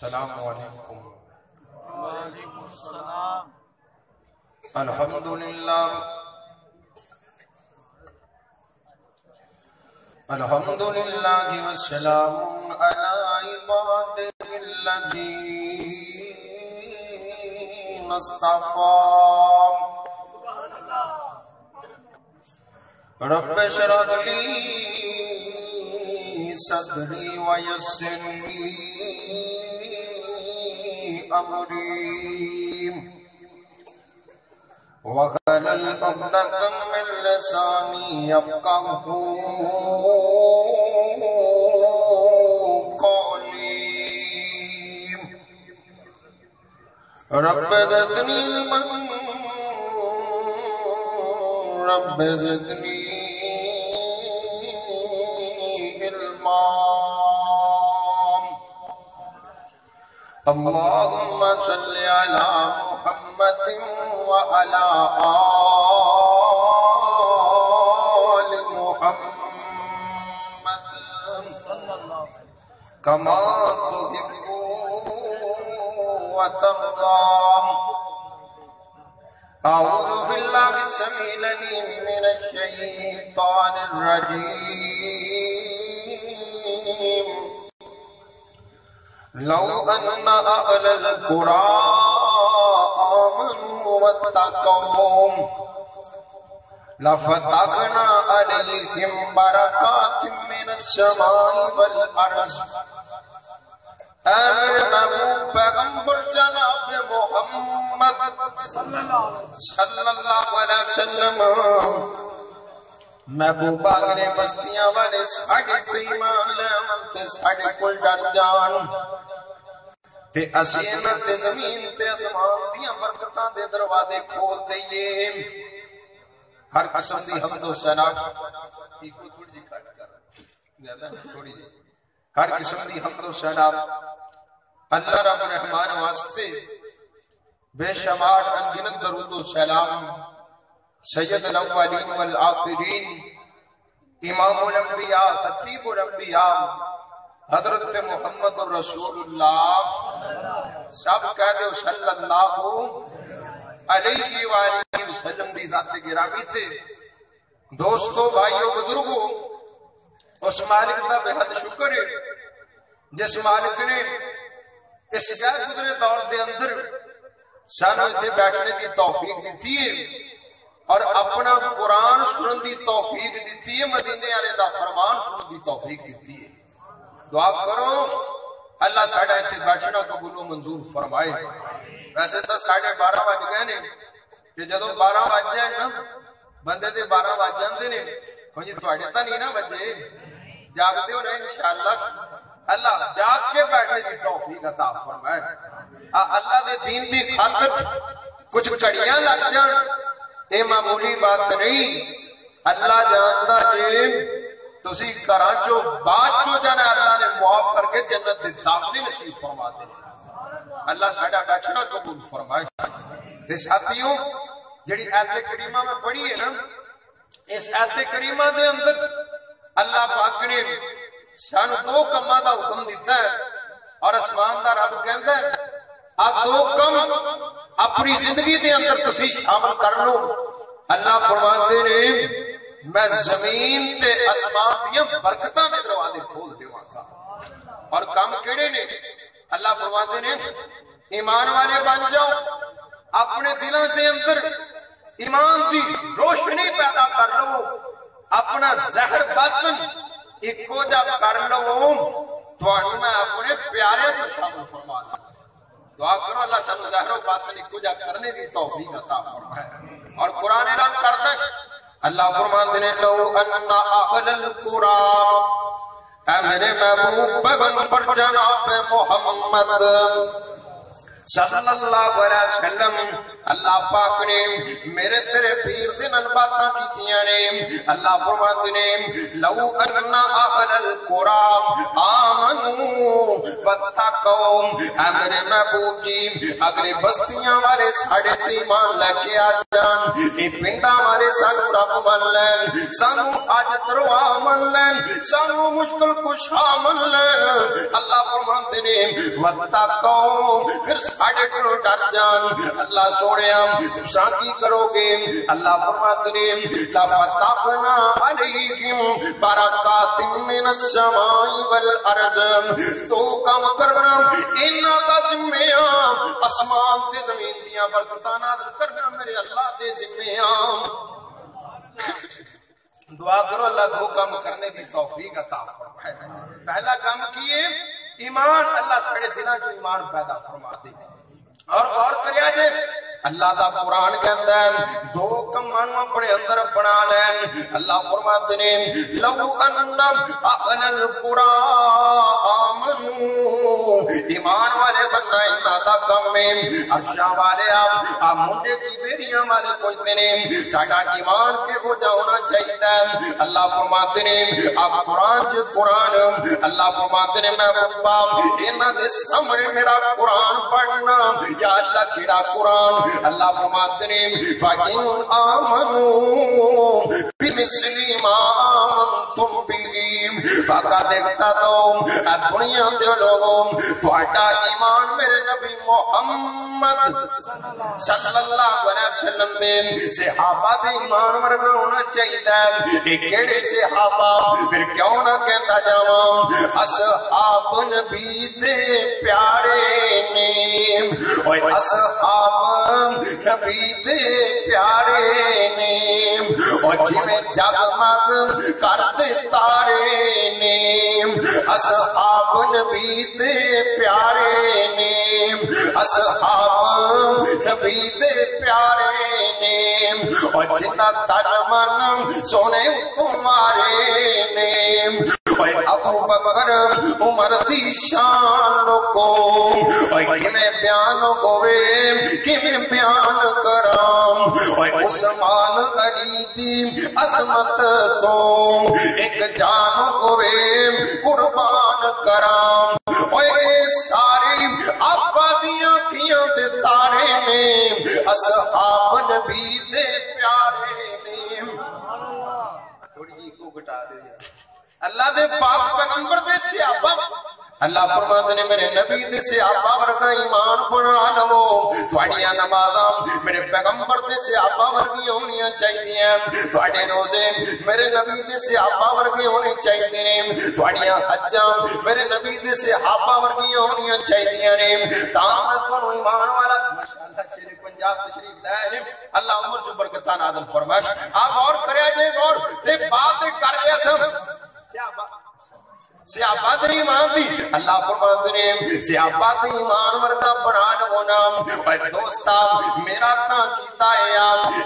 السلام علیکم۔ وعلیکم السلام۔ الحمدللہ والسلام علی عبادہ الذین اصطفیٰ۔ رب اشرح لی صدری ویسر لی امری واحلل عقدۃ من لسانی یفقهوا قولی۔ رب زدنی علما رب زدنی علما۔ اللہم صلی علی محمد وعلی آل محمد کما تحب وترضى۔ اعوذ باللہ السمیع العلیم من الشیطان الرجیم۔ لو ان اہل القرى آمنوا واتقوا لفتحنا علیہم برکات من السماء والارض۔ اے میرے محبوب پیغمبر جناب محمد صلی اللہ علیہ وسلم، محبوب آگرے بستیاں والے ساڑھے ایمان لے تے ساڑھے کل ڈر جان تے اسینہ تے زمین تے اسمان دیاں برکتاں دے دروازے کھول دئیے۔ ہر قسم دی حمد و ثنا ایکو تھوڑی جی کٹ کر زیادہ تھوڑی جی ہر قسم دی حمد و ثنا اللہ رب رحمان واسطے بے شمار انگنت درود و سلام سید الاولین والآخرین امام الانبیاء خطیب الانبیاء حضرت محمد رسول اللہ سب کہہ دے صلی اللہ علیہ وآلہ وسلم دی ذات گرامی تھے۔ دوستو، بھائیو، بزرگو، اس مالک دا بہت شکر ہے جس مالک نے اس غیر گزرے دور دے اندر سانو اتنے بیٹھنے دی توفیق دیتی ہے اور اپنا قرآن سنن دی توفیق دیتی ہے، مدینے والے دا فرمان سنن دی توفیق دیتی ہے۔ دعا کرو اللہ ساڑھا اتنے بیٹھنا قبول و منظور فرمائے۔ ویسے تو 12:30 بج گئے نے تے جدو 12 بج جائے نا بندے دے 12 بج جاندے نے کوئی تواڈے تا نہیں نا بجے جاگدے ہو رہے انشاءاللہ اللہ جاگ کے بیٹھنے دی توفیق عطا فرمائے۔ اللہ دے دین دی خاطر کچھ گھڑیاں لگ جان اے معمولی بات نہیں۔ اللہ جانتا جے تسی کراچو بات چو جانا اللہ نے معاف کر کے جنت دے داخلی نصیب فرما دے۔ اللہ ساڑھا بیٹھنا قبول فرمائے۔ تے ساتھیوں، جڑی آیت کریمہ میں پڑھی ہے نا، اس آیت کریمہ دے اندر اللہ پاک نے سانو 2 کماں دا حکم دیتا ہے اور اسمان دا رب کہندا ہے آ 2 کم اپنی زندگی دے اندر تسی شامل کر لو۔ اللہ فرماتے نے میں زمین تے اسمان دیاں برکتاں دے دروازے کھول دیواں گا۔ اور کام کیڑے نے؟ اللہ فرماتے نے ایمان والے بن جاؤ، اپنے دلوں دے اندر ایمان دی روشنی پیدا کر لو، اپنا زہر باطن ایکو جا کر لو، تھوڑا میں اپنے پیارے کو شامل فرما دوں۔ دعا کرو اللہ سانو ظاہر و باطن ایکو جا کرنے دی توفیق عطا فرمائے۔ اور قرآن اعلان کرتا ہے اللہ فرماتے ہیں لو ان اہل القرى، اے میرے محبوب پیغمبر جناب محمد صلی اللہ علیہ وسلم اللہ پاک نے میرے تیرے پیر دے نال باتاں کیتیاں نے اللہ فرماتے نے لو اننا اہل القرى آمنوا واتقوا اے میرے محبوب جی اگر بستیاں والے ساڈے تے ایمان لے کے آ جان اے پنڈاں والے سانو رب من لین سانو اج تروا من لین سانو مشکل کشا من لین اللہ فرماتے نے واتقوا پھر ساڑھے کو ڈر جان اللہ سوڑیا تُساں کی کرو گے اللہ فرماتے ہیں لَفَتَحْنَا عَلَيْهِمْ بَرَكَاتٍ مِّنَ السَّمَاءِ وَالْأَرْضِ تو کام کرنا انہاں دا ذمہ آسمان تے زمین دیاں برکتاں نازل کرنا میرے اللہ دے ذمہ دعا کرو اللہ دو کام کرنے کی توفیق عطا فرمائے پہلا کام کیے ایمان اللہ ساڑھے دنوں جو ایمان پیدا فرما دے اور کریا جے اللہ دا قرآن کہتا ہے دو کمان اپنے اندر بنا لین اللہ فرماتے نے لو انم اہل القرآن آمنوا ایمان والے بننا انہا دا کم میں ارشا والے آپ منڈے کی بیریاں والے پوچھتے نے ساڑھا ایمان کے ہو جاؤنا چاہیے اللہ فرماتے نے آپ قرآن جت قرآن اللہ فرماتے نے میں ربا انہا دے سامنے میرا قرآن پڑھنا یا اللہ کیڑا قرآن اللہ فرماتے ہیں فَإِنْ آمَنُوا بِمِثْلِ مَا آمَنْتُمْ بِهِ فَقَدْ اهْتَدَوْا دنیا دے لوگوں تہاڈا ایمان میرے نبی محمد صلی اللہ علیہ وسلم دے صحابہ دے ایمان ورگا ہونا چاہیے اے کیڑے صحابہ پھر کیوں نہ کہتا جاواں اصحاب نبی دے پیارے نے اوے اصحاب نبی دے پیارے نے اور جویں جگمگ کردے تارے نے اصحاب نبی دے پیارے نے اصحاب نبی دے پیارے نے اور جتنا تن من سونے تمہارے نے ابو بکر عمر دی شان کو کیویں بیان ہوئے کیویں بیان کرام عثمان علی دی عظمت تو ایک جان ہوئے قربان کرام ساری آقا دیاں کیاں دے تارے نے اصحاب نبی دے پیارے نے تھوڑی جی کو گٹا دے اللہ دے پاک پیغمبر دے صحابہ اللہ فرماتے نے میرے نبی دے صحابہ ورگا ایمان بنا لو تواڈیاں نمازاں میرے پیغمبر دے صحابہ ورگی ہونیاں چاہیے تواڈے روزے میرے نبی دے صحابہ ورگی ہونے چاہیے نے تواڈیاں حجاں میرے نبی دے صحابہ ورگی ہونیاں چاہیے نے تاں تانوں ایمان والا ماشاءاللہ شیر پنجاب تشریف لائے نے اللہ عمر جو برکتاں نازل فرمائے آپ غور کریا جے غور تے بات کر لیا سب سیابات ایمان دی اللہ فرماتے ہیں سیابات ایمان ورگا بران ہونا اور دوستا میرا تاں کیتا ہے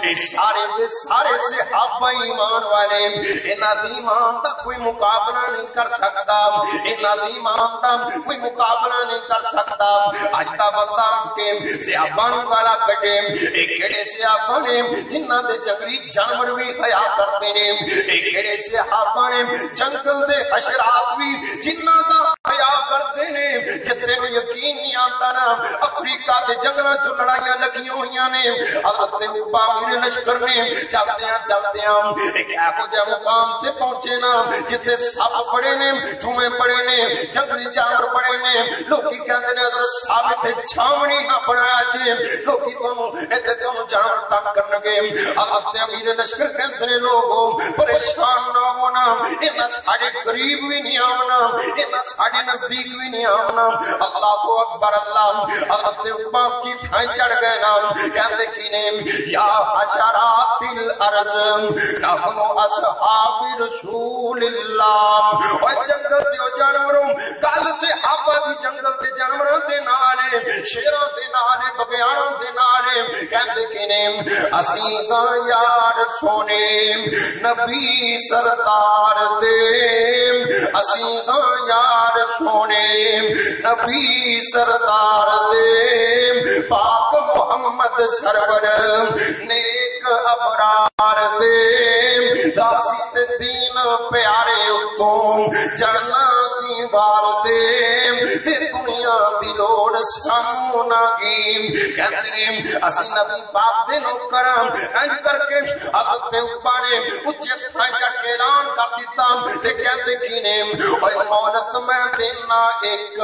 اے سارے دے سارے صحابہ ایمان والے انہاں دی ایمان دا کوئی مقابلہ نہیں کر سکتا انہاں دی ایمان دا کوئی مقابلہ نہیں کر سکتا اج دا بندہ کے صحابہ نوں گالا کڈے اے کیڑے صحابہ نے جنہاں دے جنگلی جانور بھی حیا کرتے نے اے کیڑے صحابہ نے جنگل دے حشرات بھی جتنا دا حیا کرتے ہیں جتنے میں یقین نہیں آتا نا افریقہ دے جنگلاں جو لڑائیاں لگی ہوئیاں نے حضرت ابا میرے لشکر نے چلتے ہیں ایک ایسا جا مقام تے پہنچے نا جتے سپ پڑے نے چوہے پڑے نے جنگلی جانور پڑے نے لوکی کہندے نے حضرت صاحب تے چھاونی نہ بنایا جے لوکی تانوں ایتھے تانوں جانور تنگ کرن گے حضرت امیر لشکر کہندے نے لوگوں پریشان نہ ہونا انہاں ساڈے قریب بھی نہیں آونا انہاں ساڈے نزدیک بھی نہیں آونا اللہ کو اکبر اللہ حضرت ابا کی تھائیں چڑھ گئے نا کہندے کی نے یا حشرات الارض نحن اصحاب رسول اللہ اور جنگل دے جانوروں کل سے آپ بھی جنگل دے جانوراں دے نالے شیراں دے نالے بگیاڑاں دے نالے کہندے کہتے کنے اسی دا یار سونے نبی سردار دے اسی دا یار سونے نبی سردار دے پاک محمد سرور نیک ابرار دے داسی تے دین پیارے اتوں جانا سی بار دے تے دنیا دی لوڑ سانو نہ گیم کہتے ہیں اسی نبی پاک دے نو کرم این کر کے اب تے اپانے اچھے تھائیں چڑھ کے اعلان کر دیتا تے کہتے کینے اوہ مولت میں دینا ایک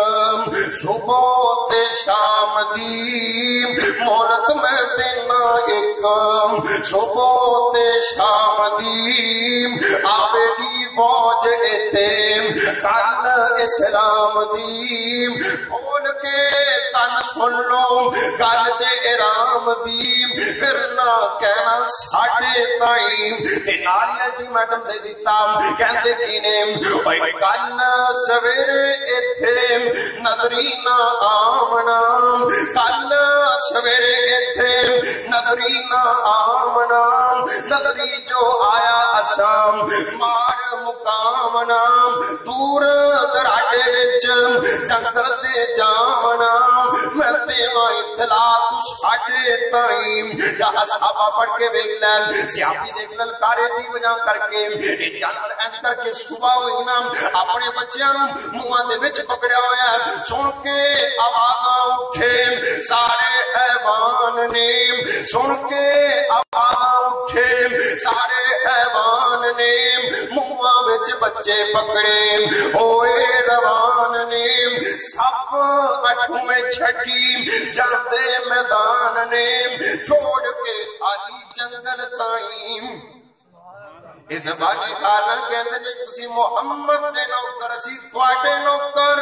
صبح تے شام دی مولت میں دینا ایک صبح تے شام دی آبے دی فوج ایتھے کل اسلام دی بول کے کن سن لو کل تے ارام دی پھر نہ کہنا ساڑھے تائیں تے نالیہ جی میڈم دے دیتا کہندے کینے اوہ کل سویرے ایتھے نظری نہ آمنا کل سویرے ایتھے نظری نہ آمنا نظری جو آیا اسام مار مقامنا دور دراٹے وچ چندر تے جامنا میں تیمہ اطلاع تو ساڑھے تائیں یا اصحابہ پڑھ کے بیگلن سیاپی دیکھلل کارے دی وجہ کر کے ایک جانور این کر کے صبح ہوئی نا اپنے بچیاں مواں دے وچ پکڑیا ہویا ہے سن کے آوازاں اٹھے سارے حیوان نے سن کے آوازاں اٹھے سارے حیوان نے مواں وچ بچے پکڑے ہوئے روان نے سب اٹھوں میں چھٹی جلدے میدان نے چھوڑ کے آلی جنگل تائیں اس بانی آلہ کہتے ہیں تسی محمد دے نوکر اسی تواٹے نوکر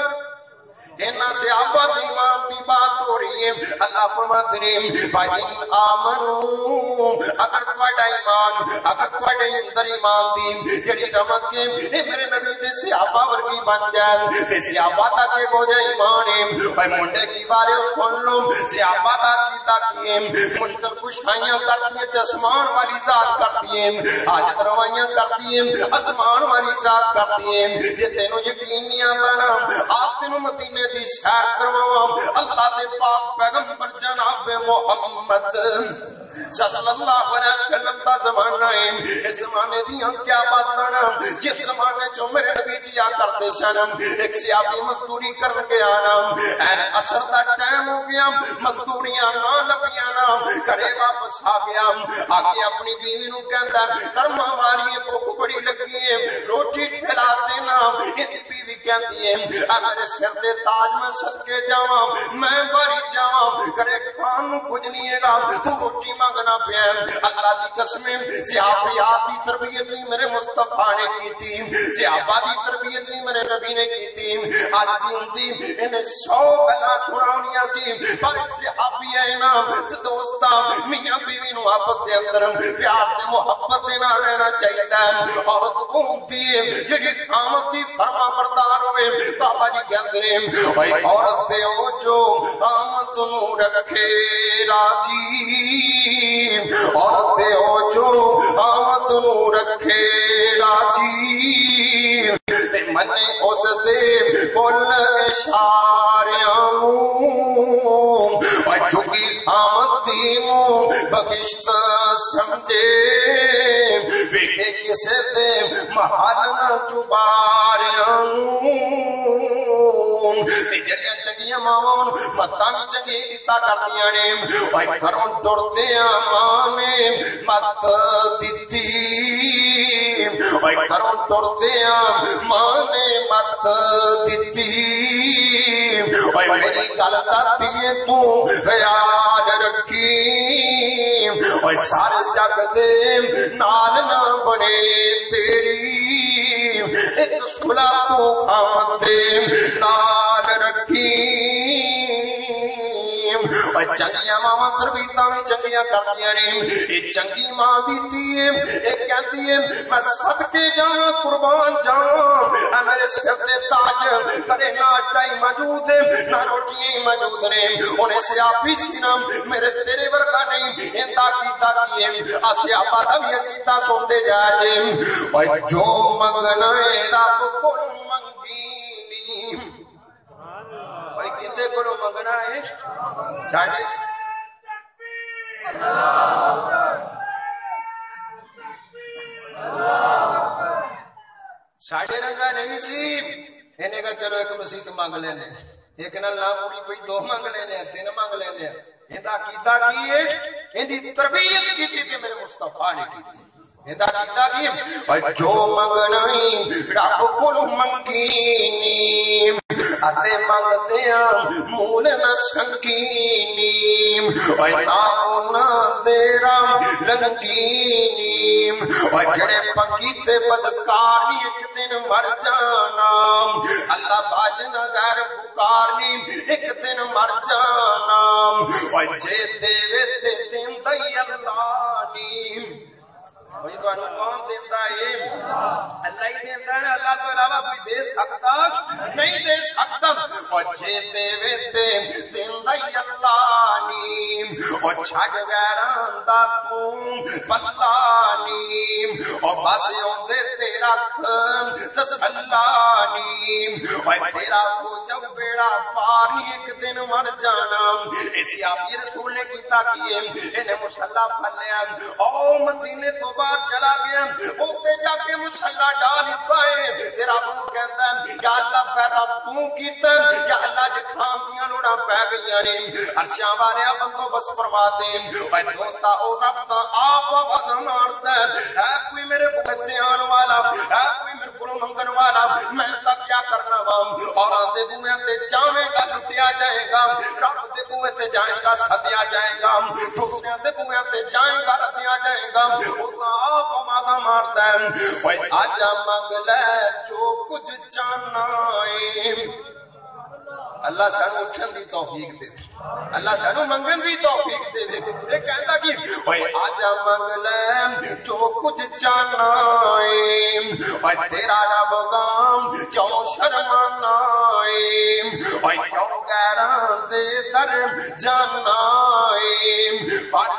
اینا سے آباد ایمان دی بات ہو رہی ہے اللہ فرماتے ہیں فَإِنْ آمَنُوا اگر تواٹا ایمان اگر تواٹے اندر ایمان دی جڑی رمک کے اے میرے نبی دے سیابہ ورگی بن جائے تے سیابہ تاکہ گو جائے ایمان اے منڈے کی بارے سن لو سیابہ تاکی تاکہ مشکل کشائیاں کرتی ہیں تے اسمان والی ذات کرتی ہیں حاجت روائیاں کرتی ہیں اسمان والی ذات کرتی ہیں یہ تینوں یقین نہیں آتا نا آپ تینوں مدینے دی سیر کرواؤں اللہ دے پاک پیغمبر جناب محمد صلی اللہ علیہ وسلم کا زمانہ ہے اس زمانے دی ہم کیا بات کرنا جس زمانے جو میرے نبی جی آ کرتے سنم ایک سیابی مزدوری کرن کے آنا این اثر دا ٹائم ہو گیا مزدوریاں نہ لبیاں نا کرے واپس آ گیا آگے اپنی بیوی نو کہندا کرما ماری بھوک بڑی لگی ہے روٹی کھلا دینا یہ بیوی کہندی ہے اگر سر دے تاج میں صدقے جاواں میں بری جاواں کرے کھان نو کچھ نہیں ہے گا تو روٹی مانگنا پیا اللہ دی قسمیں صحابیات دی تربیت بھی میرے مصطفیٰ نے کی تھی صحابہ دی تربیت بھی میرے نبی نے کی تھی آج دی ہوندی انہیں 100 گلاں سناونیاں سی پر صحابی ہے نا دوستا میاں بیوی نو آپس دے اندر پیار تے محبت دے نال رہنا چاہیے عورت ہوندی ہے جڑی قامت دی فرما بردار ہوئے بابا جی کہندے نے اوے عورت تے او جو قامت نو رکھے راضی عورتیں ہو جو آمد نو رکھے راضی تے منے اس دے بول اشاریاں اور چکی آمد دینو بگشت سمجھے ویکھے کسے دے محال نہ چباریاں تے جڑیاں چنگیاں ماواں متاں وی چنگی دیتا کردیاں نے اوے گھروں ٹردے ماں نے مت دتی اوے گھروں ٹردے ماں نے مت دتی اوے میری گل دتی تو یاد رکھی اوے سارے جگ دے نال نہ بنے تیری ایک سکھلا تو خام دے نال رکھی چنگیاں ماں تربیتاں میں چنگیاں کردیاں نے یہ چنگی ماں دیتی ہے یہ کہتی ہے میں صدقے جاواں قربان جاواں اے میرے سر دے تاج کرے نہ چائی موجود ہے نہ روٹیاں موجود نے انہیں سیابی سینم میرے تیرے ورگا نہیں انتا کیتا کیے آسیابا تب یہ کیتا سوندے جائے اور جو منگنا ہے رب کو منگینی بھائی کتے کو منگنا ہے چاہے ساڑھے رنگا نہیں سی انہیں کہا چلو ایک مسیح مانگ لینے ایک نال نہ پوری کوئی دو مانگ لینے تین مانگ لینے انہا کیتا کیے انہی تربیت کی تھی میرے مصطفیٰ نے کی تھی انہا کیتا کیے جو منگنائی رب کو منگینی اتے مانگتے ہیں مول نہ سنگینی ناؤنا دیرا لنگینی جڑے پکیتے بدکاری ایک دن مر جانا اللہ باجنا غیر پکارنی ایک دن مر جانا جے دیوے تے دن دی اللہ نیم وہی تو انہوں کون دیتا ہے اللہ ہی دیتا ہے اللہ تو علاوہ کوئی دے سکتا نہیں دے سکتا اور جے دیوے تے دن دی اللہ نیم اور چھڑ غیران دا تم پلا نیم اور باسے ہوندے تیرا کھن تسلا نیم اور تیرا کو جو بیڑا پاری ایک دن مر جانا اسی آبی رسول نے کیتا کیے انہیں مشاللہ پھلیا او مدینے تو بار چلا گیا اوتے جا کے مصلی ڈال پائے تیرا وہ کہتا ہے یا اللہ پیدا تو کیتا یا اللہ جے کھام دیا نوڑا پہ گیا نے عرشاں والے بندو بس فرما دے اے دوستا او ربتا آپ آواز مارتا ہے کوئی میرے بچے آن والا ہے کوئی میرے کو منگن والا میں تک کیا کرنا وام اور آتے بوئے تے جاویں گا لٹیا جائے گا رب دے بوئے تے جائے گا سدیا جائے گا دوسرے دے بوئے تے جائے گا ردیا جائے گا آپ آواز مارتا ہے اے آجا مانگ لے جو کچھ جانا ہے اللہ سانو اٹھن دی توفیق دے اللہ سانو منگن دی توفیق دے یہ کہتا کہ اوے آجا منگ لے جو کچھ چاہنا ہے اوے تیرا رب غام کیوں شرمانا ہے اوے کیوں غیران دے در جانا ہے پڑھ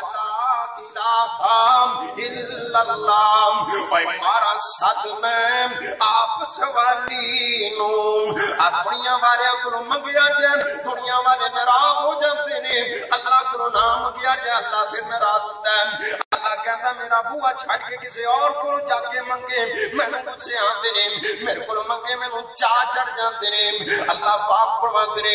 الا اللہ اوے مارا ساتھ میں آپ سوالی نوں اپنیاں والے کو منگیا جائے دنیا والے ناراض ہو جاتے نے اللہ کو نام منگیا جائے اللہ سے ناراض ہوتا ہے اللہ کہتا میرا بوا چھڑ کے کسی اور کو جا کے منگے میں نے مجھ سے آتے نے میرے کو منگے میں نے چاہ چڑھ جاتے نے اللہ پاک فرماتے نے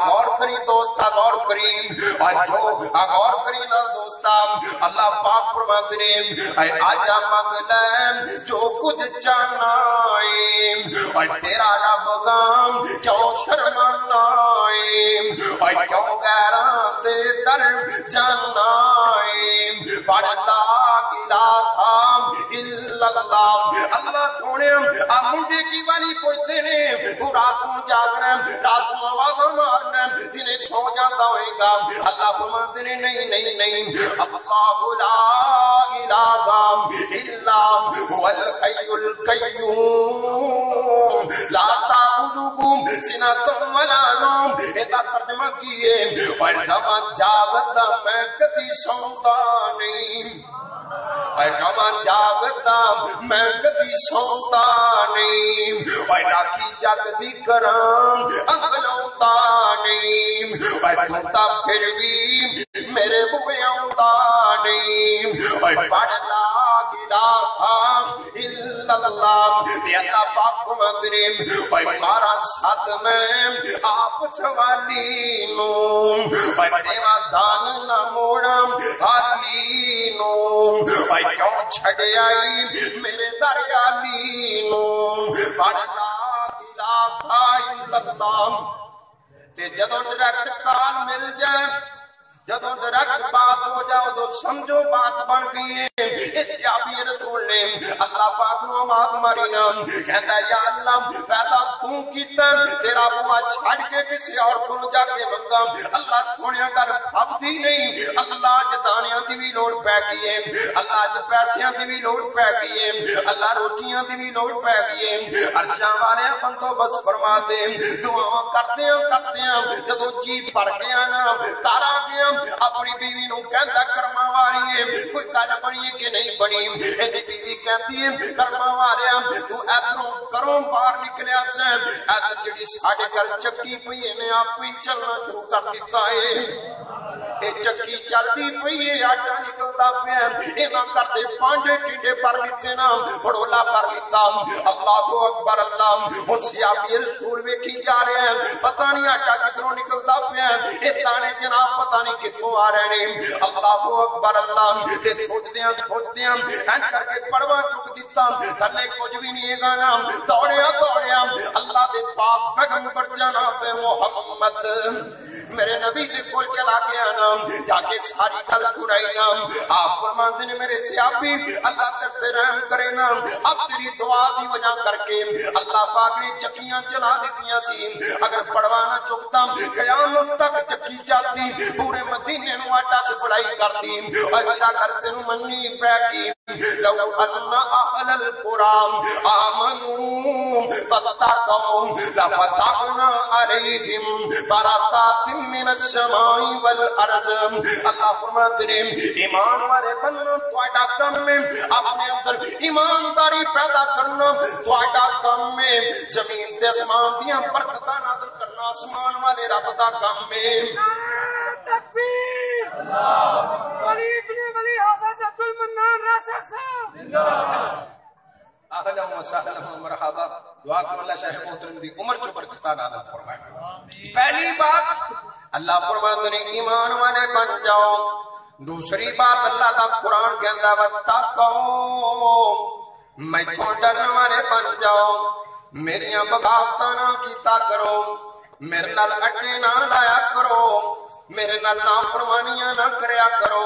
غور کری دوستا غور کری اور جو غور کری نہ دوستا اللہ پاک فرماتے نے اے آجا منگ لے جو کچھ چاہنا ہے اور تیرا رب غام کیوں شرمانا ہے اور کیوں غیران دے در جانا ہے پڑھ لا الہ الا اللہ اللہ سونے مجھے کی والی پوچھتے نے تو رات میں جاگنا رات میں آواز مارنا دن سو جاتا ہوئے گا اللہ فرماتے نے نہیں نہیں نہیں اللہ لا الہ الا هو الحی القیوم لا تأخذه سنة ولا نوم ایتا ترجمہ کیے اور رواں جاگتا میں کتی سوتا نہیں اور رواں جاگتا میں کتی سوتا نہیں اور راکی جاگتی کرام اکھلوتا نہیں اور کھتا پھر بھی میرے بوئے آتا نہیں اور پڑھ لا الہ الا اللہ یہ اللہ پاک کو مدرم اور مارا ساتھ میں آپ سوالی نوں اور دیوا دان نہ موڑا حالی نوں اور کیوں چھڑے آئی میرے دریالی نوں پڑھ لا الہ الا اللہ تے جدوں ڈائریکٹ کال مل جائے جدوں ڈائریکٹ بات ہو جاؤ تو سمجھو بات بن گئی ہے اس جابی رسول نے اللہ پاک نو آواز ماری نا کہندا یا اللہ پیدا تو کیتا تیرا بوا چھڑ کے کسی اور کو جا کے منگا اللہ سونیا کر بھبدی نہیں اللہ جتانیاں دی بھی لوڑ پے گئی ہے اللہ ج پیسیاں دی بھی لوڑ پے گئی ہے اللہ روٹیاں دی بھی لوڑ پے گئی ہے عرشاں والے بندو بس فرما دے دعا کرتے ہیں جدوں جی بھر گیا نا گھر آ گیا اپنی بیوی نو کہندا کرما واری ہے کوئی گل بنی ہے کہ نہیں بنی ایدی بیوی کہتی ہے کرما واریا تو ادھروں کروں باہر نکلیا سے ادھر جڑی ساڈے گھر چکی پئی ہے آپ ہی چلنا شروع کر دیتا ہے اے چکی چلتی پئی ہے آٹا نکلتا پیا اینا کرتے پانڈے ٹھنڈے پر لیتے نا بڑولا پر لیتا اللہ اکبر اللہ ہن سیابی رسول ویکھی جا رہے ہیں پتہ نہیں آٹا کدھروں نکلتا پیا اے تانے جناب پتہ نہیں کتوں آ رہے ہیں اللہ اکبر اللہ تے سوچدیاں این کر کے پڑوا چک دیتا تھلے کچھ بھی نہیں ہے گا دوڑیا اللہ دے پاک پیغمبر جناب محمد میرے نبی دے کول چلا گیا نا جا کے ساری گل سنائی نا آپ فرماتے نے میرے سیابی اللہ تیرے رحم کرے نا اب تیری دعا دی وجہ کر کے اللہ پاک نے چکیاں چلا دیتیاں سی اگر پڑوانا چکتا قیامت تک چکی جاتی پورے مدینے نو آٹا سپلائی کرتی اور میرا گھر تینوں مننی پے گی لو ان اهل القرى آمنوا واتقوا لفتحنا عليهم بركات من السماء والارض اللہ فرماتے ہیں ایمان والے بننا تہاڈا کام میں اپنے اندر ایمانداری پیدا کرنا تہاڈا کام میں زمین تے آسمان دیاں برکتاں نازل کرنا آسمان والے رب دا کام میں تکبیر اللہ ولی ابن ولی حافظ عبد المنان راسخ صاحب اہلا و سہلا مرحبا دعا کرو اللہ شیخ محترم دی عمر چ برکتاں نازل فرمائے پہلی بات اللہ فرماتے ہیں ایمان والے بن جاؤ دوسری بات اللہ دا قرآن کہندا واتقوا میں تو ڈرنے والے بن جاؤ میریاں بغاوتاں نہ کیتا کرو میرے نال اٹے نہ لایا کرو میرے نال نافرمانیاں نہ کریا کرو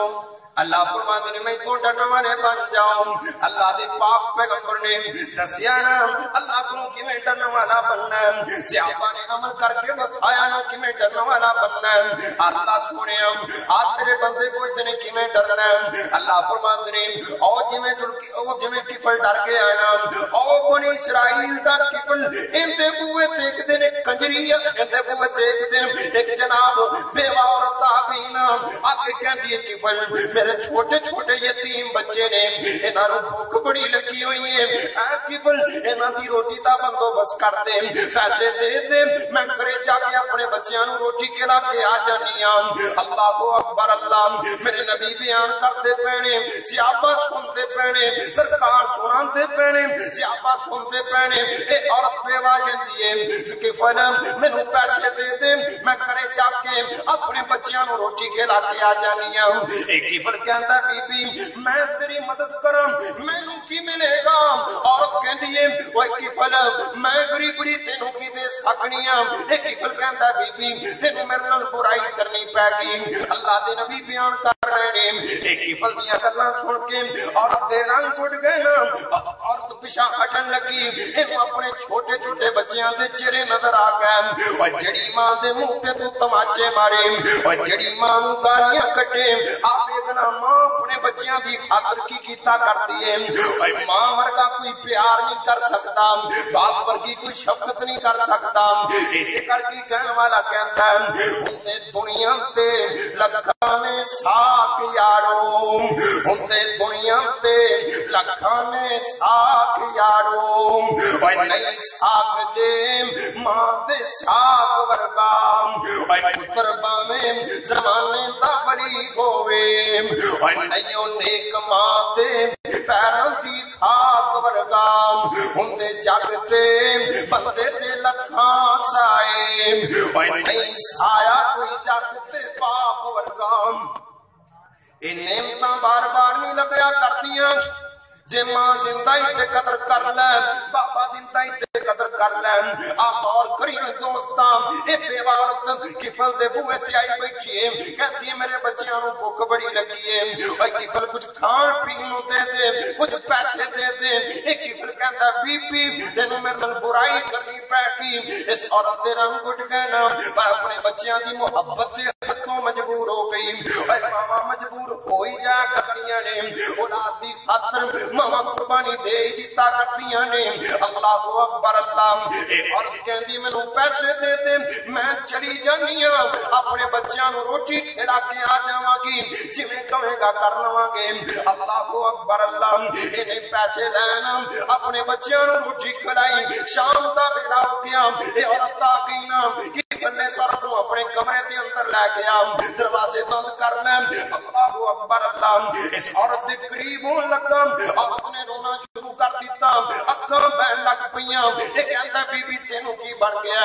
اللہ فرماتے ہیں میں تو ڈرنے والے بن جاؤں اللہ دے پاک پیغمبر نے دسیا نا اللہ کو کیویں ڈرنے والا بننا ہے صحابہ نے عمل کر کے بتایا نا کیویں ڈرنے والا بننا ہے اللہ سنیا آج تیرے بندے کو اتنے کیویں ڈرنا ہے اللہ فرماتے ہیں او جویں کفل ڈر گیا نا او بنی اسرائیل دا کفل اندے بوئے دیکھدے نے کنجری اندے بوئے دیکھدے ایک جناب بیوہ عورت آ گئی نا آگے کہندی ہے کفل میرے چھوٹے چھوٹے یتیم بچے نے انہاں نوں بھوک بڑی لگی ہوئی ہے اے کفل انہاں دی روٹی دا بندوبست کر دے پیسے دے دے میں گھرے جا کے اپنے بچیاں نوں روٹی کھلا کے آ جانی ہوں اللہ اکبر اللہ میرے نبی بیان کرتے پہنے صحابہ سنتے پہنے سرکار سناتے پہنے صحابہ سنتے پہنے اے عورت بیوہ جاندی ہے کفل مینوں پیسے دے دے میں گھرے جا کے اپنے بچیاں نوں روٹی کھلا کے آ جانی ہوں ایک کفل کہندا بی بی میں تیری مدد کراں مینوں کی ملے گا عورت کہندی ہے اوے کفل میں غریبی تینوں کی دے سکنی ہاں اے کفل کہندا بی بی تینوں میرے نال برائی کرنی پے گی اللہ دے نبی بیان کر رہے ہیں اے کفل دیاں گلاں سن کے عورت دے رنگ اٹھ گئے نا عورت پیچھے ہٹن لگی اینوں اپنے چھوٹے چھوٹے بچیاں دے چہرے نظر آ گئے او جڑی ماں دے منہ تے تو تماچے مارے او جڑی ماں نوں گالیاں کٹے آپ ایکنا ماں اپنے بچیاں دی خاطر کی کیتا کرتی ہے اے ماں ورگا کوئی پیار نہیں کر سکتا باپ ورگی کوئی شفقت نہیں کر سکتا اسے کر کے کہنے والا کہتا ہے ہوندے دنیا تے لکھاں نے ساکھ یارو ہوندے دنیا تے لکھاں نے ساکھ یارو اے نہیں ساکھ جے ماں تے ساکھ ورگا اے پتر باویں زمانے دا بری ہوئے اور نہیں نیک ماں دے پیراں دی خاک ورگا ہوندے جگ تے بندے تے لکھاں سائے اور نہیں سایا کوئی جگ تے باپ ورگا اے نعمتاں بار بار نہیں لبیا کرتیاں جے ماں زندہ ہی تے قدر کر لے بابا زندہ ہی تے قدر کر لین. آپ اور کریے دوستاں اے بے عورت کفل دے بوئے تے آئی بیٹھی ہے کہتی ہے میرے بچیاں نوں بھوک بڑی لگی ہے اوے کفل کچھ کھان پین نوں دے دے کچھ پیسے دے دے. اے کفل کہندا بی بی تینوں میرے نال برائی کرنی پے گی. اس عورت دے رنگ اٹھ گئے نا پر اپنے بچیاں دی محبت دے تو مجبور ہو گئی. اے ماما مجبور ہوئی جا کرتیاں نے اولاد دی خاطر ماما قربانی دے دیتا کرتیاں نے. اللہ اکبر اللہ. اے عورت کہندی مینوں پیسے دے دے میں چلی جانی ہاں اپنے بچیاں نوں روٹی کھلا کے آ جاواں گی جویں کہے گا کر لواں گے. اللہ اکبر اللہ. اے پیسے لینا اپنے بچیاں نوں روٹی کھلائی. شام دا ویلا ہو گیا. اے عورت آ گئی نا بنے سارا اپنے کمرے دے اندر لے گیا دروازے بند کرنا. اللہ اکبر اللہ. اس عورت دے قریب ہون لگا عورت نے رونا شروع کر دیتا اکھاں بہن لگ پئیاں. اے کہندا بی بی تینوں کی بن گیا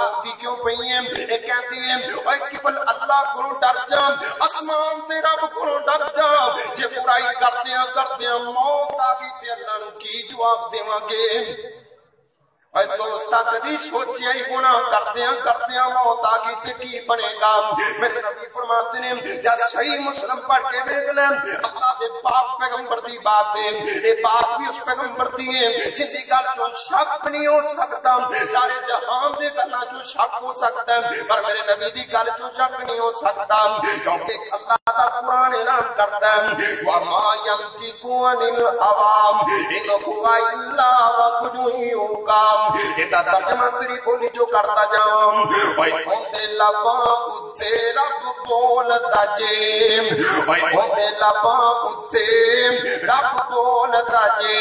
روتی کیوں پئی ہے. اے کہندی ہے اوے کبل اللہ کولوں ڈر جا آسمان تے رب کولوں ڈر جا جے برائی کردیاں موت آ گئی تے اللہ نوں کی جواب دیواں گے. اے دوستا کدی سوچیا ہی گناہ کردیاں موت آ گئی تے کی بنے گا. میرے نبی فرماتے نے جب صحیح مسلم پڑھ کے دیکھ لیں اللہ دے پاک پیغمبر دی بات ہے. یہ بات بھی اس پیغمبر دی ہے جن دی گل تو شک نہیں ہو سکتا. سارے جہان دے گلاں تو شک ہو سکتا ہے پر میرے نبی دی گل تو شک نہیں ہو سکتا کیونکہ اللہ دا قرآن اعلان کرتا ہے وما ينطق عن الهوى ان هو الا وحی یوحی. یہ ترجمہ تیری بولی جو کرتا جاؤں اوے ہوندے لباں اُتے رب بولدا جے اوے ہوندے لباں اُتے رب بولدا جے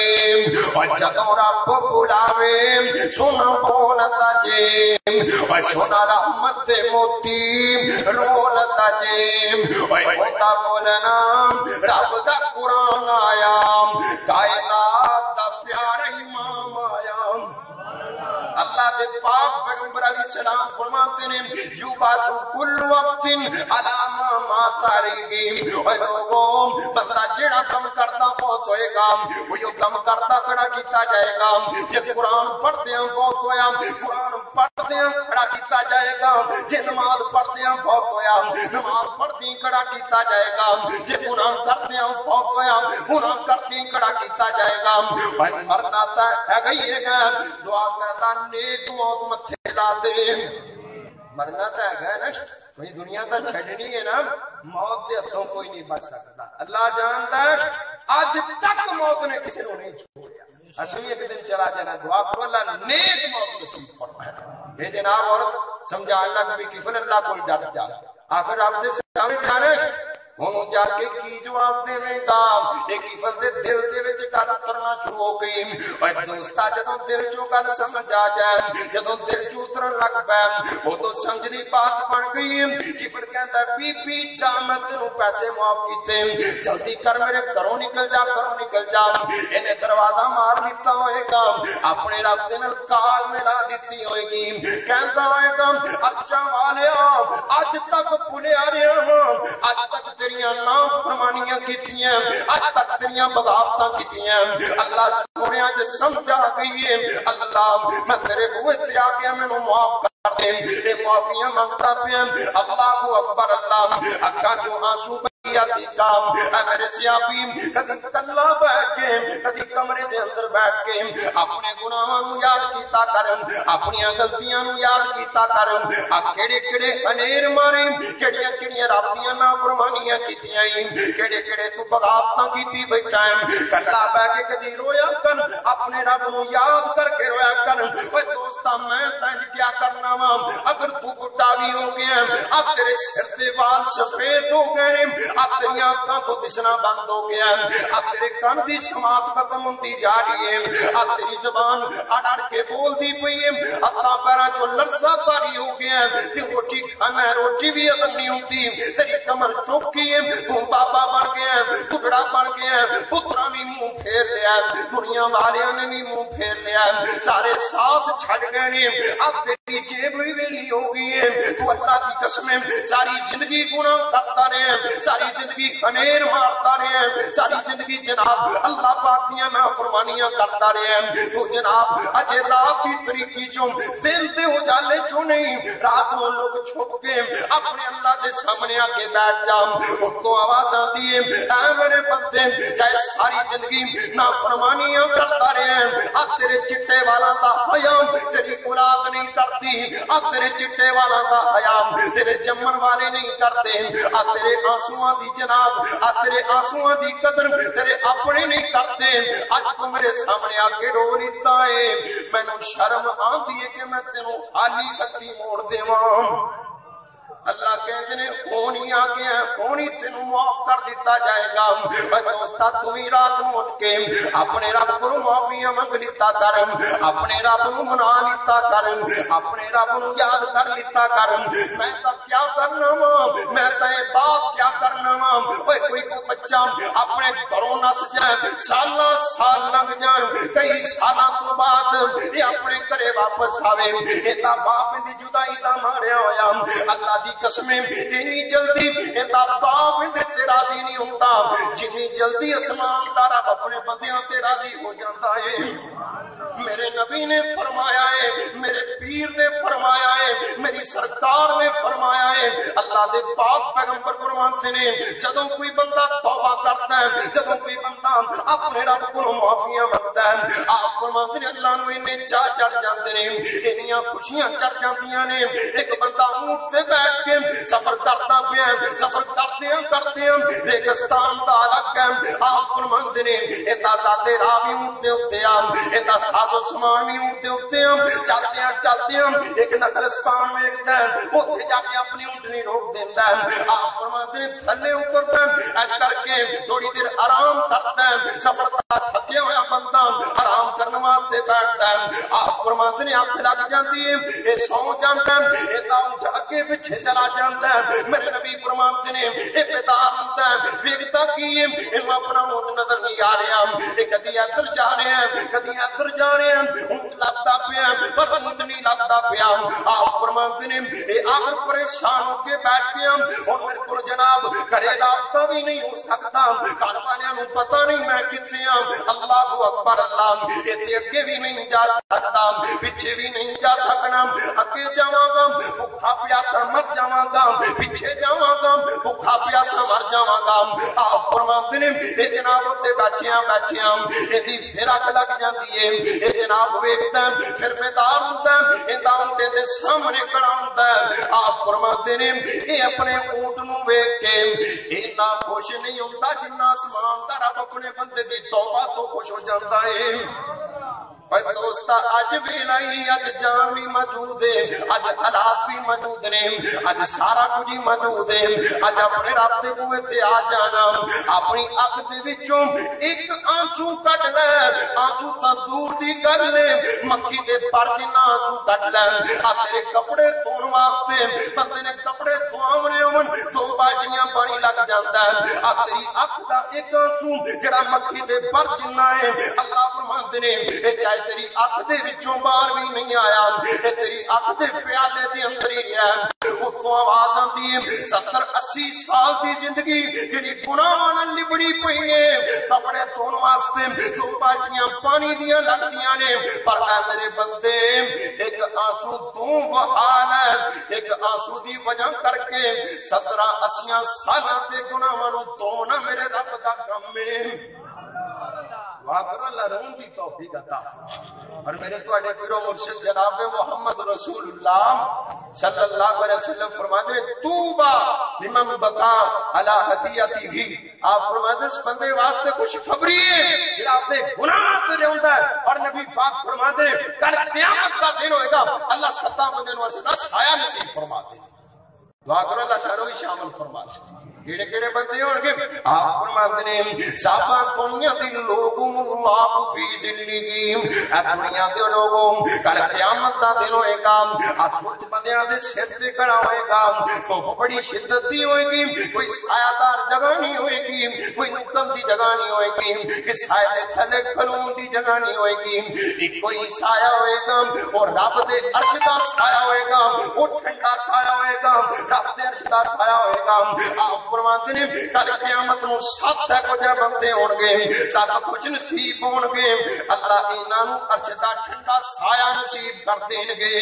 اوے جدوں رب بلاوے سونا بولدا جے اوے سونا رحمت دے موتی رولدا جے اوے ہوندا بولنا رب دا قرآن آیا کائنات دا پیارا امام آیا. اللہ دے پاک پیغمبر علیہ السلام فرماتے ہیں یوباسو کل وقت علامہ ما تاریگی. اے لوگوں بندہ جڑا کم کرتا فوت ہوئے گا وہ جو کم کرتا کھڑا کیتا جائے گا. جب قرآن پڑھتے ہیں فوت ہویا قرآن پڑھتے ہیں کھڑا کیتا جائے گا. جب نماز پڑھتے ہیں فوت ہویا نماز پڑھتے ہیں کھڑا کیتا جائے گا. جب گناہ کرتے ہیں فوت ہویا گناہ کرتے ہیں کھڑا کیتا جائے گا. مرنا تا ہے گئی گا دعا کرتا نیک موت متھے لا دے. مرنا تا ہے نا وہی دنیا تا چھڑنی ہے نا موت دے ہتھوں کوئی نہیں بچ سکتا. اللہ جانتا ہے آج تک موت نے کسی کو نہیں چھوڑیا. اسی ایک دن چلا جانا دعا کرو اللہ نیک موت نصیب فرمائے. یہ جناب عورت سمجھا اللہ کبھی کفن اللہ کو ڈر جا آخر آپ دے سامنے جانا ہوں جا کے کی جواب دے گا. ایک کفل دے دل دے وچ گل اترنا شروع ہو گئی. اوے دوستا جدوں دل چوں گل سمجھ آ جائے جدوں دل چوں اترن لگ پے او تو سمجھنی بات بن گئی. کفل کہندا بی بی جا میں تینوں پیسے معاف کیتے جلدی کر میرے گھروں نکل جا. انہیں دروازہ مار دیتا ہوئے گا اپنے رب دے نال کال ملا دیتی ہوئے گی. کہندا ہوئے گا اچھا والیا اج تک بھولیا رہیا ہاں اج تک تیریاں نام فرمانیاں کیتیاں اج تک تیریاں بغاوتاں کیتیاں. اللہ سونیا جے سمجھا گئی ہے اللہ میں تیرے بوئے تے آ گیا مینوں معاف کر دے. اے معافیاں مانگتا پیا. اللہ اکبر اللہ. اکھاں جو آنسو میرے سیابی کدی کلا بیٹھ کے کدی کمرے دے اندر بیٹھ کے اپنے گناہاں نوں یاد کیتا کرن اپنی غلطیاں نوں یاد کیتا کرن. کیڑے کیڑے انیر مارے کیڑیاں کیڑیاں راتیاں نافرمانیاں کیتیاں کیڑے کیڑے تو بغاوتاں کیتی بیٹھا ہے. کلا بیٹھ کے کدی رویا کر اپنے رب نوں یاد کر کے رویا کر. اوے دوستا میں تنج کیا کرنا وا اگر تو بڈھا بھی ہو گیا اب تیرے سر دے وال سفید ہو گئے اب تیری آنکھاں تو دسنا بند ہو گیا اب تیرے کان دی سماعت ختم ہوتی جا رہی ہے اب تیری زبان اڑ اڑ کے بول دی پئی ہے ہتھاں پیراں چوں لرزہ طاری ہو گیا تے روٹی کھانا روٹی بھی ہضم نہیں ہوتی تیری کمر چوکی ہے تو بابا بن گیا ٹکڑا بن گیا پترا بھی منہ پھیر لیا، دنیا والیاں نے بھی منہ پھیر لیا، سارے ساتھ چھڑ گئے نے، اب تیری جیب بھی ویلی ہو گئی ہے، تو اللہ کی قسم ساری زندگی گناہ کرتا رہے، ساری زندگی خنیر مارتا رہے، ساری زندگی جناب اللہ پاک دیاں نافرمانیاں کرتا رہے، تو جناب اجے رات کی طریقی چوں دل دے اجالے چوں نہیں، رات میں لوگ چھپ کے اپنے اللہ دے سامنے آگے بیٹھ جاؤں، ان کو آواز آتی ہے اے میرے بندے چاہے ساری زندگی نافرمانیاں کرتا رہے، اب تیرے چٹے والا دا حیا تیری اولاد نہیں کرتی، اب تیرے چٹے والا دا حیا تیرے جمن والے نہیں کرتے، اب تیرے آنسواں دی جناب اب تیرے آنسواں دی قدر تیرے اپنے نہیں کرتے، اج تو میرے سامنے آ کے رو لیتا ہے، مینوں شرم آندی ہے کہ میں تینوں خالی ہتھی موڑ دیواں۔ اللہ کہتے ہیں ہونی آ گیا، ہونی تینوں معاف کر دیتا جائے گا۔ اے دوستا تمہیں رات نو اٹھ کے اپنے رب کو معافیاں منگ لیتا کر، اپنے رب نو منا لیتا کر، اپنے رب نو یاد کر لیتا کر، میں تا کیا کرنا وا، میں تا باپ کیا کرنا وا۔ اوے کوئی بچہ اپنے گھروں نس جائے، سالاں سال لنگ جان، کئی سالاں تو بعد یہ اپنے گھرے واپس آوے، یہ تا باپ دی جدائی دا ماریا ہویا، اللہ دی قسمیں اتنی جلدی اندا باپ اندر راضی نہیں ہوتا جتنی جلدی اسمان دا رب اپنے بندیاں تے راضی ہو جاتا ہے۔ میرے نبی نے فرمایا ہے، میرے پیر نے فرمایا ہے، میری سرکار نے فرمایا ہے، اللہ دے پاک پیغمبر فرماتے نے جدوں کوئی بندہ توبہ کرتا ہے، جدوں کوئی بندہ اپنے رب کو معافیاں مانگتا ہے، آپ فرماتے ہیں اللہ نو انہیں چاہ چڑھ جاتے نے، انیاں خوشیاں چڑھ جاندیاں نے۔ ایک بندہ اونٹ تے بیٹھ کے سفر کرتا پیا، سفر کرتے ہیں ریگستان دا علاقہ ہے، آپ فرماتے نے اندا ذات راہ بھی اونٹ دے اوتے آ، اندا ساز و سامان بھی اونٹ دے اوتے آ، چلتے ہیں ایک نقلستان ویکھدا ہے، اوتھے جا کے اپنی اونٹنی روک دیندا ہے، آپ فرماتے نے تھلے اتردا ہے، اے کر کے تھوڑی دیر آرام کرتا ہے، سفر دا تھکیا ہوا بندہ آرام کرنے واسطے بیٹھتا ہے، آپ فرماتے نے اکھ لگ جاتی ہے، اے سو جاندا ہے، اے اونٹ اگے پیچھے چلا جاتا ہے، میرے نبی فرماتے نے اے بیدار ہوتا ہے، ویکھدا کی ہے انہوں اپنا اونٹ نظر نہیں آ رہا، اے کدی ادھر جا رہے ہیں کدی ادھر جا رہے ہیں، اونٹ لگتا پیا پر اونٹ نہیں لگتا پیا، آپ فرماتے نے اے آخر پریشان ہو کے بیٹھ گیا، اور میرے کو جناب کرے رابطہ بھی نہیں ہو سکتا، گھر والوں کو پتہ نہیں میں کتنے ہوں، اللہ اکبر اللہ، اتنے اگے بھی نہیں جا سکتا پیچھے بھی نہیں جا سکنا، اگے جاواں گا بھوکا پیاسا مر جاواں گا، پیچھے جاواں گا بھوکا پیاسا مر جاواں گا۔ آپ فرماتے نے اے جناب تے بیٹھیاں ایدی پھر اگ لگ جاندی ہے، اے جناب ویکھدا پھر بیدار ہوندا ایندا اونٹ دے سامنے کھڑا ہوندا ہے، آپ فرماتے نے اے اپنے اونٹ نو ویکھ کے اتنا خوش نہیں ہوندا جنہ آسمان دا رب اپنے بندے دی توبہ تو خوش ہو جاتا ہے۔ اے دوستا اج بھی نہیں، اج جان بھی موجود ہے، اج حالات بھی موجود نے، اج سارا کچھ ہی موجود ہے، اج اپنے رب دے بوئے تے آ جانا، اپنی اگ دے وچوں ایک آنسو کڈ لے، آنسو تا دور دی گل ہے، مکھی دے پر جنہ آنسو کڈ لے، آ تیرے کپڑے دھون واسطے بندے نے کپڑے دھواونے ہون، دو باٹیاں پانی لگ جاندا ہے، آ تیری اکھ دا ایک آنسو جڑا مکھی دے پر جنہ ہے، اللہ فرماندے نے اے چاہے تیری اکھ دے وچوں باہر بھی نہیں آیا، اے تیری اکھ دے پیالے دے اندر ہی رہیا، اتوں آواز آندی ہے 70-80 سال دی زندگی جڑی گناہاں نال لبڑی پئی ہے، کپڑے دھون واسطے دو باٹیاں پانی دیاں لگدیاں نے، پر اے میرے بندے ایک آنسو تو بحال ہے، ایک آنسو دی وجہ کر کے 70-80 سالاں دے گناہاں نوں دھونا میرے رب دا کم ہے۔ واقعا اللہ رحم دی توفیق عطا اور میرے تواڈے پیرو مرشد جناب محمد رسول اللہ صلی اللہ علیہ وسلم فرماتے ہیں توبہ لمن بقا علی خطیئتہ، آپ فرماتے ہیں اس بندے واسطے خوش خبری ہے جڑا اپنے گناہ سے رہندا ہے، اور نبی پاک فرماتے ہیں کل قیامت کا دن ہوئے گا اللہ 70 بندے نوں 10 سایہ نصیب فرماتے ہیں۔ دعا کرو اللہ ساروں ہی شامل فرما دے۔ کیڑے کیڑے بندے ہون گے آپ فرماتے ہیں سابقون یذلہم اللہ فی ذلہ اے دنیا دے لوگوں کل قیامت دا دن ہوئے گا آسمان بندیاں دے سر تے کھڑا ہوئے گا تو بڑی شدت دی ہوئے گی کوئی سایہ دار جگہ نہیں ہوئے گی کوئی نکم دی جگہ نہیں ہوئے گی کہ سایہ دے تھلے کھلون دی جگہ نہیں ہوئے گی ایک کوئی سایہ ہوئے گا اور رب دے عرش دا سایہ ہوئے گا وہ ٹھنڈا سایہ ہوئے گا رب دے عرش دا سایہ ہوئے گا آپ فرماتے ہیں کل قیامت نو سات ہے کچھ بندے ہون گے سات کچھ نصیب ہون گے اللہ انہاں نو عرش دا ٹھنڈا سایہ نصیب کر دین گے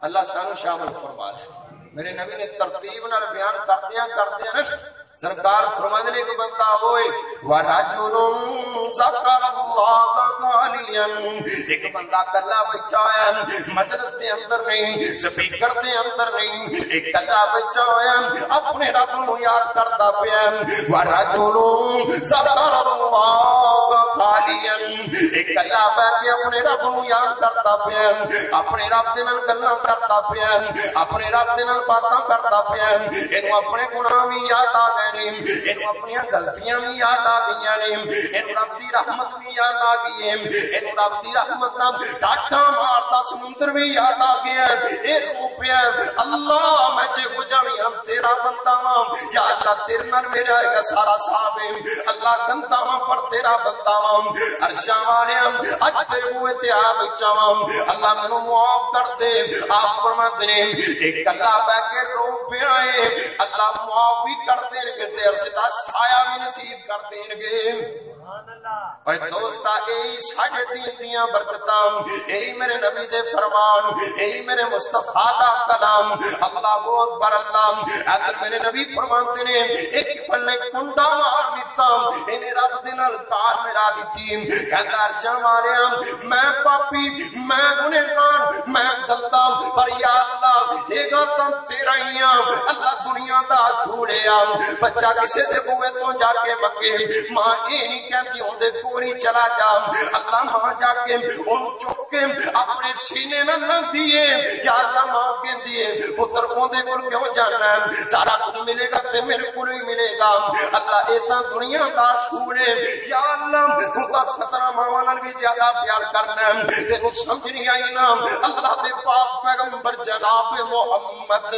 اللہ سانو شامل فرما لے میرے نبی نے ترتیب نال بیان کردیاں نا سرکار فرماندے نے کہ بندہ ہوئے وَرَجُلٌ ذَكَرَ اللَّهَ خَالِيًا ایک بندہ کلا بیٹھا ہے مجلس دے اندر نہیں سپیکر دے اندر نہیں ایک کلا بیٹھا ہے اپنے رب نو یاد کردا پیا وَرَجُلٌ ذَكَرَ اللَّهَ خَالِيًا ایک کلا بیٹھ کے اپنے رب نو یاد کردا پیا اپنے رب دے نال گلاں کردا پیا اپنے رب دے نال باتاں کردا پیا اینو اپنے گناہ وی یاد آ گئے اینو اپنی غلطیاں بھی یاد آ گئی نے اینو رب دی رحمت بھی یاد آ گئی ہے اینو رب دی رحمت نال ڈاٹا مارتا سمندر بھی یاد آ گیا اے رو پیا اللہ میں جے ہو جاویں ہم تیرا بندہ ہاں یا اللہ تیرے نال میرا ہے سارا صاحب اللہ گندا ہاں پر تیرا بندہ ہاں عرشاں والے اج تیرے ہوئے تے آ بیٹھا ہاں اللہ مینوں معاف کر دے آپ فرماتے ہیں ایک کلا بیٹھ کے رو پیا ہے اللہ معاف بھی کر دے گے تے عرش دا سایہ بھی نصیب کر دین گے اے دوستا اے ساڈے دین دیاں برکتاں اے میرے نبی دے فرمان اے میرے مصطفی دا کلام اللہ اکبر اللہ اگر میرے نبی فرماتے نے ایک پھل نے کنڈا مار دیتا اے رب دے نال کار ملا دتی کہندا عرشاں والیاں میں پاپی میں گنہگار میں گندا پر یا اللہ اے گاں تیرا ہی اللہ دنیا دا سوڑیا بچہ کسے دے بوئے تو جا کے منگے ماں اے نہیں کہتی ہوں دے کوری چلا جا اللہ ماں جا کے ان چک کے اپنے سینے میں نہ دیئے یا اللہ ماں کے دیئے پتر کون دے کر کیوں جانا ہے سارا کچھ ملے گا تے میرے کو نہیں ملے گا اللہ ایتا دنیا دا سوڑے یا اللہ تو تا 17 ماں بھی زیادہ پیار کرنا ہے تے وہ سمجھ نہیں آئی نا اللہ دے پاک پیغمبر جناب محمد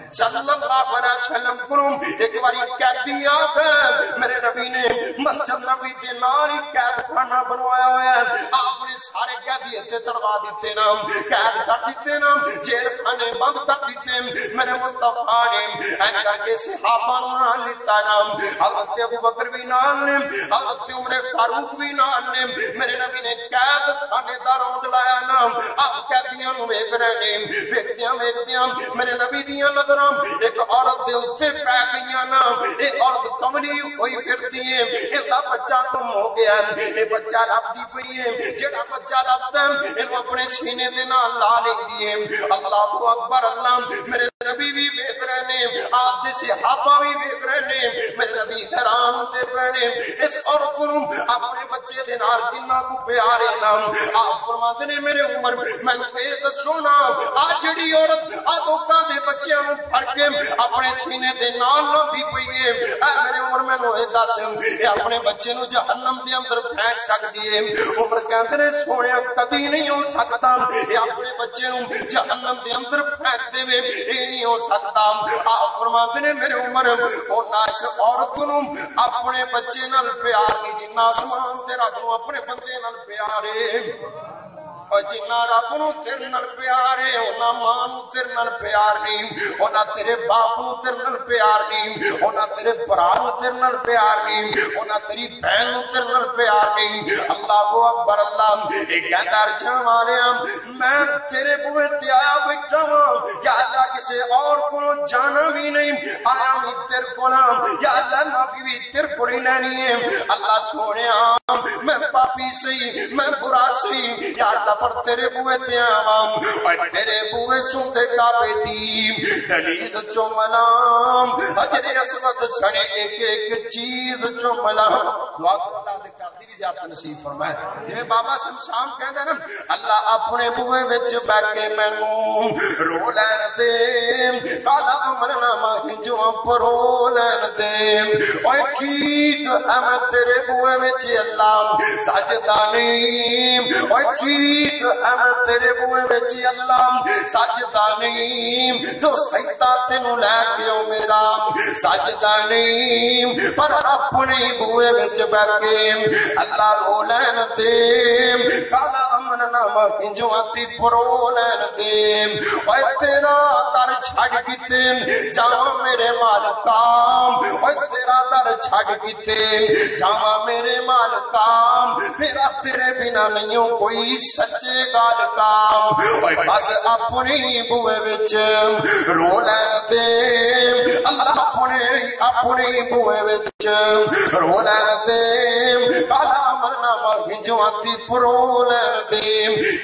صلی اللہ علیہ وسلم کروں ایک باری قیدی آ گئے میرے نبی نے مسجد نبی کے نال ہی قید خانہ بنوایا ہوا ہے آپ نے سارے قیدی تے تڑوا دیتے نا قید کر دیتے نا جیل خانے بند کر دیتے میرے مصطفیٰ نے این کر کے صحابہ نال لیتا نا حضرت ابو بکر بھی نال نے حضرت عمر فاروق بھی نال نے میرے نبی نے قید خانے دا روڈ لایا نا آپ قیدیاں نو ویکھ رہے نے ویکھدیاں میرے نبی دیاں نظر ایک عورت دے اوتے پے گئیاں نا اے عورت کملی ہوئی پھرتی ہے اے دا بچہ گم ہو گیا اے بچہ لبدی پئی ہے جڑا بچہ لبدا ہے اے اپنے سینے دے نال لا لیندی ہے اللہ اکبر اللہ میرے نبی بھی ویکھ رہے نے آپ دے صحابہ بھی ویکھ رہے نے میرے نبی حیران ہوندے پئے نے اس عورت نوں اپنے بچے دے نال کنا کو پیارے نا آپ فرماتے نے میرے عمر میں اے دسو نا آ جڑی عورت آ لوکاں دے بچیاں نوں پھڑ کے اپنے سینے دے نال لاندی پئی ہے اے میرے عمر مینوں اے دس اے اپنے بچے نوں جہنم دے اندر پھینک سکدی ہے عمر کہندے نے سونیا کدی نہیں ہو سکتا اے اپنے بچے نوں جہنم دے اندر پھینک دے اے نہیں ہو سکتا آپ فرماتے نے میرے عمر او ناش عورت نوں اپنے بچے نال پیار نہیں جنہ آسمان تے رب نوں اپنے بندے نال پیار ہے اور جنہ رب نوں تیرے نال پیار ہے اونا ماں نوں تیرے نال پیار نہیں اونا تیرے باپ نوں تیرے نال پیار نہیں اونا تیرے بھرا نوں تیرے نال پیار نہیں اونا تیری بہن نوں تیرے نال پیار نہیں اللہ اکبر اللہ اے کہندا عرشاں والیاں میں تیرے بوئے تے آیا بیٹھا ہاں یا اللہ کسے اور کولوں جانا بھی نہیں آیا میں تیرے کولوں یا اللہ نافی بھی تیرے کول ہی لینی ہے اللہ سونیا میں پاپی سی میں برا سی یا اللہ برابر تیرے بوئے تے آوام اور تیرے بوئے سندے کعبے دی دلیز چو ملام حجر اسود سڑے ایک ایک چیز چو ملام دعا کرو اللہ دے کر دی بھی زیادہ نصیب فرمائے جنہیں بابا شمشام کہہ دے نا اللہ اپنے بوئے وچ بیٹھے مینوں رو لین دے کالا مرنا ماہی جو پرو لین دے اور ٹھیک ہے میں تیرے بوئے وچ اللہ سجدہ نہیں اور ٹھیک ہے میں تیرے بوئے وچ اللہ سجدہ نہیں جو سجدہ تینوں لے کے او میرا سجدہ نہیں پر اپنے بوئے وچ بیٹھے اللہ رو لین دے کالا امرنا ماہی جو پرو لین دے اور تیرا در چھڑ کیتے جاواں میرے مالکام اور تیرا در چھڑ کیتے جاواں میرے مالکام میرا تیرے بنا نہیں کوئی سچے گال کام اور بس اپنی بوئے وچ رو لین دے اللہ اپنی بوئے وچ رو لین دے کالا مرنا ماہی جو پرو لین دے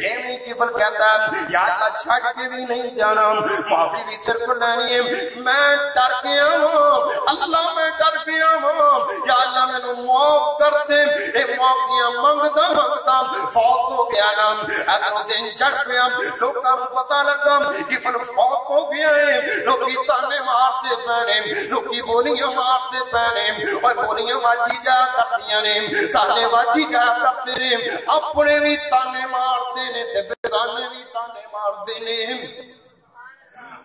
ایمی کی فل کہتا ہے یا اللہ چھڑ کے بھی نہیں جانا معافی بھی تیر کو لینی ہے میں ڈر گیا ہوں اللہ میں ڈر گیا ہوں یا اللہ میں نے معاف کر دے اے معافیاں منگتا فوت ہو گیا نا اگر دن چڑھ پیا لوگاں کو پتہ لگا کہ فل فوت ہو گیا ہے لوگی تانے مارتے پہنے لوگی بولیاں مارتے پہنے اور بولیاں واجی جا کرتیاں نے تانے واجی جا کرتے نے اپنے بھی تانے مارتے نے تے بیگانے بھی تانے مارتے نے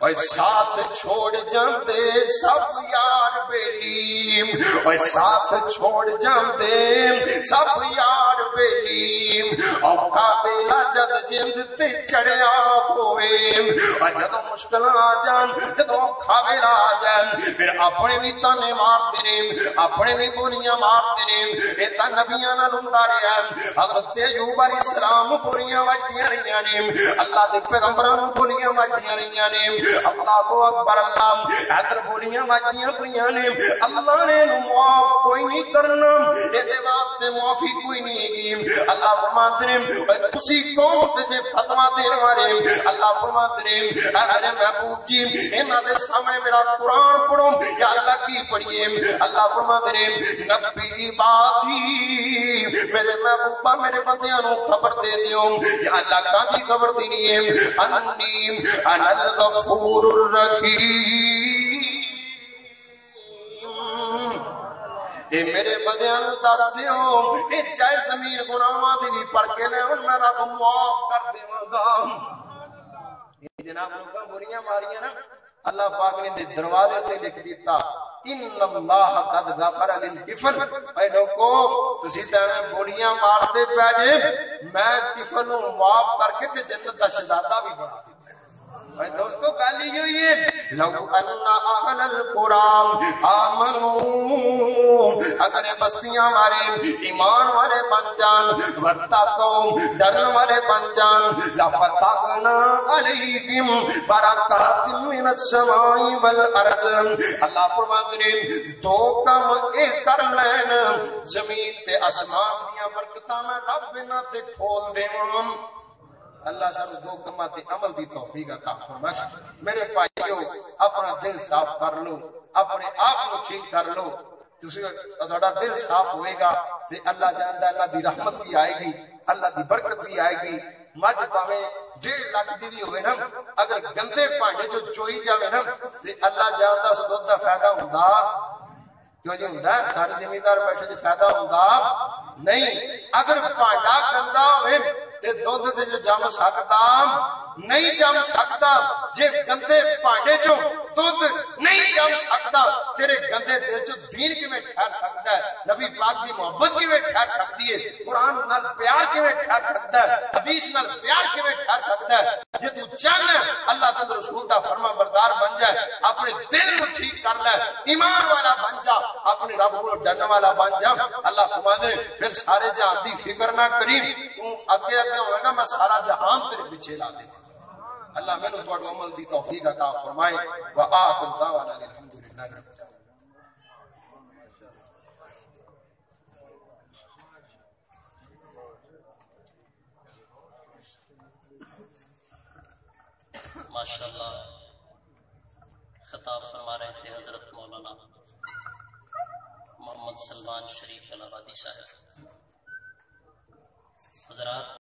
اور ساتھ چھوڑ جاندے سب یار بیلی اور ساتھ چھوڑ جاندے سب یار بیلی اوکھا بیلا جد جند تے چڑھیا ہوئے اور جدو مشکل آ جان جدو اوکھا بیلا آ جان پھر اپنے بھی تانے مارتے نے اپنے بھی بولیاں مارتے نے ایتا نبیاں نہ لندہ رہے ہیں حضرت ایوب علیہ السلام بولیاں وجدیاں رہیاں نے اللہ دے پیغمبران بولیاں وجدیاں رہیاں نے اللہ کو اکبر اللہ ایدر بولیاں واجیاں پریاں نے اللہ نے معاف کوئی نہیں کرنا ایدے واسطے معافی کوئی نہیں گی اللہ فرماتے ہیں تسی کون تجھے فتوہ دینے والے اللہ فرماتے ہیں اے محبوب جی انہاں دے سامنے میرا قرآن پڑھو یا اللہ کی پڑھیے اللہ فرماتے ہیں نبی عبادی میرے محبوبہ میرے بندیاں نو خبر دے دیو یا اللہ کا بھی خبر دینی ہے انی انا الغفور الرحیم اے میرے بدیاں دس دیو اے چاہے زمین گناہاں دی بھی پڑھ کے لے ان میں رب معاف کر دیواں گا جناب لوگاں بریاں ماریاں نا اللہ پاک نے دے دروازے تے لکھ دیتا ان اللہ قد غفر للکفر اے لوگو تسی تے میں بولیاں مار دے پے جے میں کفر نو معاف کر کے تے جنت دا شہزادہ بھی بنا دیتا اے دوستو گل یہ ہے لو ان اہل القرآن آمنو اگر بستیاں ہمارے ایمان والے بن جان واتقوا ڈرن والے بن جان لفتحنا علیہم برکات من السماء والارض اللہ فرماتے ہیں دو کم ایک کر لین زمین تے آسمان دیاں برکتاں میں رب نہ تے کھول دیواں اللہ سب دو کماتے عمل دی توفیق عطا فرمائے میرے بھائیو اپنا دل صاف کر لو اپنے آپ کو ٹھیک کر لو تھوڑا دل صاف ہوئے گا تے اللہ جانتا اللہ دی رحمت بھی آئے گی اللہ دی برکت بھی آئے گی مجھ پاویں 1.5 لاکھ دی بھی ہوئے نا اگر گندے پانڈے جو چوئی جاوے نا تے اللہ جانتا اس دودھ دا فائدہ ہوندا کیوں جی ہوندا سارے زمیندار بیٹھے سے فائدہ ہوندا نہیں اگر پانڈا گندا ہوئے تے دودھ تے جو جم سکتا نہیں جم سکتا جے گندے پانڈے چو دودھ نہیں جم سکتا تیرے گندے دل چو دین کی میں ٹھہر سکتا ہے نبی پاک دی محبت کی میں ٹھہر سکتی ہے قرآن نال پیار کی میں ٹھہر سکتا ہے حدیث نال پیار کی میں ٹھہر سکتا ہے جے تو چاہنا ہے اللہ تعالی رسول دا فرما بردار بن جائے اپنے دل کو ٹھیک کر لے ایمان والا بن جا اپنے رب کو ڈرنے والا بن جا اللہ فرماتے پھر سارے جہان دی فکر نہ کری تو اگے ہوئے گا میں سارا جہان تیرے پیچھے لا دے اللہ میں نے تھوڑا عمل دی توفیق عطا فرمائے وآخر دعوانا الحمدللہ رب العالمین ماشاءاللہ خطاب فرما رہے تھے حضرت مولانا محمد سلمان شریف الہبادی صاحب. حضرات